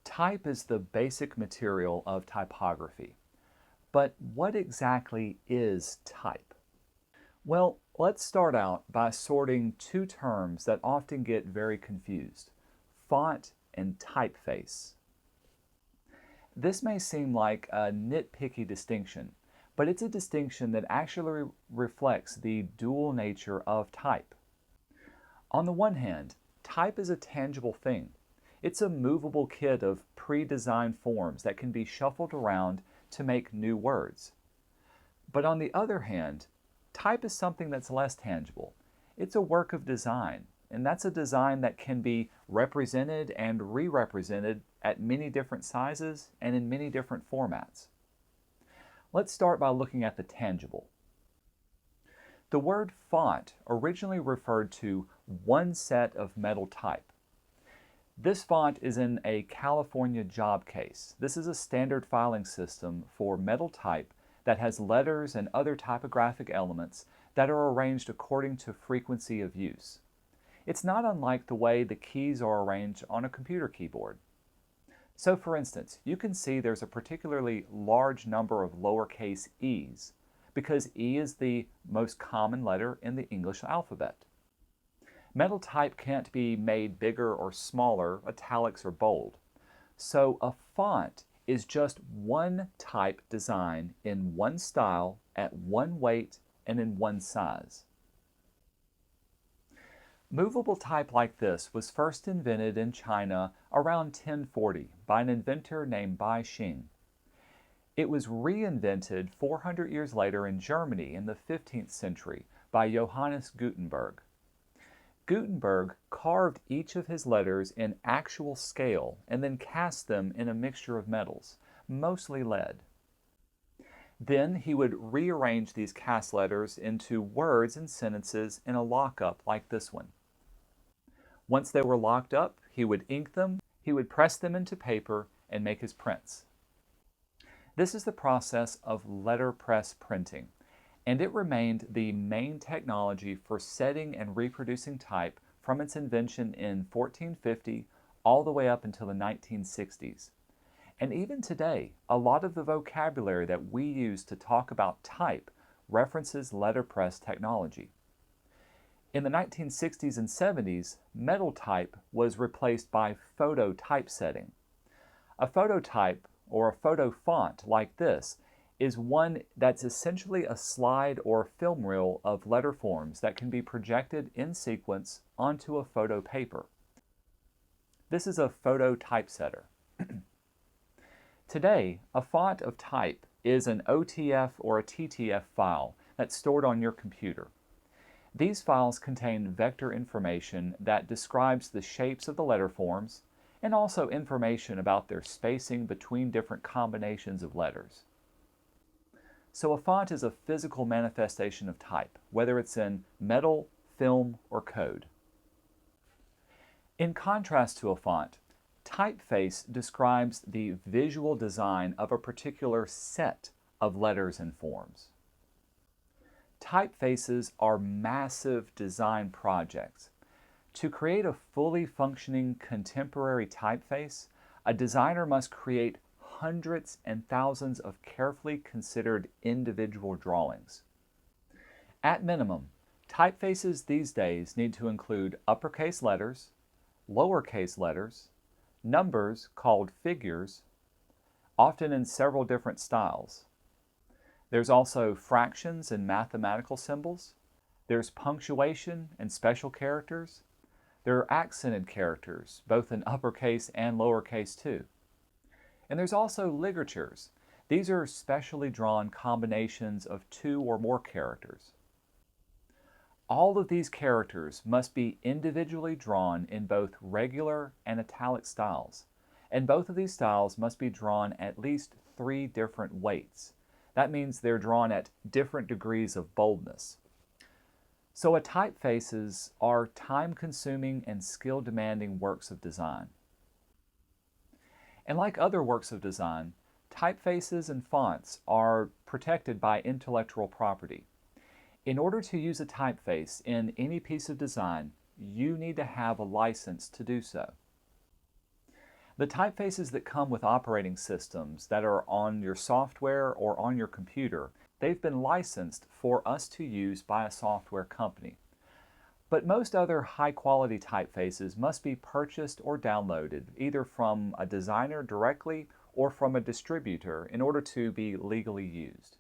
Type is the basic material of typography. But what exactly is type? Well, let's start out by sorting two terms that often get very confused: font and typeface. This may seem like a nitpicky distinction, but it's a distinction that actually reflects the dual nature of type. On the one hand, type is a tangible thing. It's a movable kit of pre-designed forms that can be shuffled around to make new words. But on the other hand, type is something that's less tangible. It's a work of design, and that's a design that can be represented and re-represented at many different sizes and in many different formats. Let's start by looking at the tangible. The word font originally referred to one set of metal type. This font is in a California job case. This is a standard filing system for metal type that has letters and other typographic elements that are arranged according to frequency of use. It's not unlike the way the keys are arranged on a computer keyboard. So for instance, you can see there's a particularly large number of lowercase e's because E is the most common letter in the English alphabet. Metal type can't be made bigger or smaller, italics or bold. So a font is just one type design in one style, at one weight, and in one size. Movable type like this was first invented in China around 1040 by an inventor named SHENG. It was reinvented 400 years later in Germany in the 15th century by Johannes Gutenberg. Gutenberg carved each of his letters in actual scale and then cast them in a mixture of metals, mostly lead. Then he would rearrange these cast letters into words and sentences in a lockup like this one. Once they were locked up, he would ink them, he would press them into paper, and make his prints. This is the process of letterpress printing, and it remained the main technology for setting and reproducing type from its invention in 1450 all the way up until the 1960s. And even today, a lot of the vocabulary that we use to talk about type references letterpress technology. In the 1960s and 70s, metal type was replaced by photo typesetting. A phototype or a photo font like this is one that's essentially a slide or film reel of letter forms that can be projected in sequence onto a photo paper. This is a photo typesetter. Today, a font of type is an OTF or a TTF file that's stored on your computer. These files contain vector information that describes the shapes of the letter forms and also information about their spacing between different combinations of letters. So a font is a physical manifestation of type, whether it's in metal, film, or code. In contrast to a font, Typeface describes the visual design of a particular set of letters and forms. Typefaces are massive design projects. To create a fully functioning contemporary typeface, a designer must create hundreds and thousands of carefully considered individual drawings. At minimum, typefaces these days need to include uppercase letters, lowercase letters, numbers called figures, often in several different styles. There's also fractions and mathematical symbols. There's punctuation and special characters. There are accented characters, both in uppercase and lowercase too. And there's also ligatures. These are specially drawn combinations of two or more characters. All of these characters must be individually drawn in both regular and italic styles, and both of these styles must be drawn at least 3 different weights. That means they're drawn at different degrees of boldness. So typefaces are time-consuming and skill-demanding works of design. And like other works of design, typefaces and fonts are protected by intellectual property. In order to use a typeface in any piece of design, you need to have a license to do so. The typefaces that come with operating systems that are on your software or on your computer, they've been licensed for us to use by a software company. But most other high-quality typefaces must be purchased or downloaded, either from a designer directly or from a distributor in order to be legally used.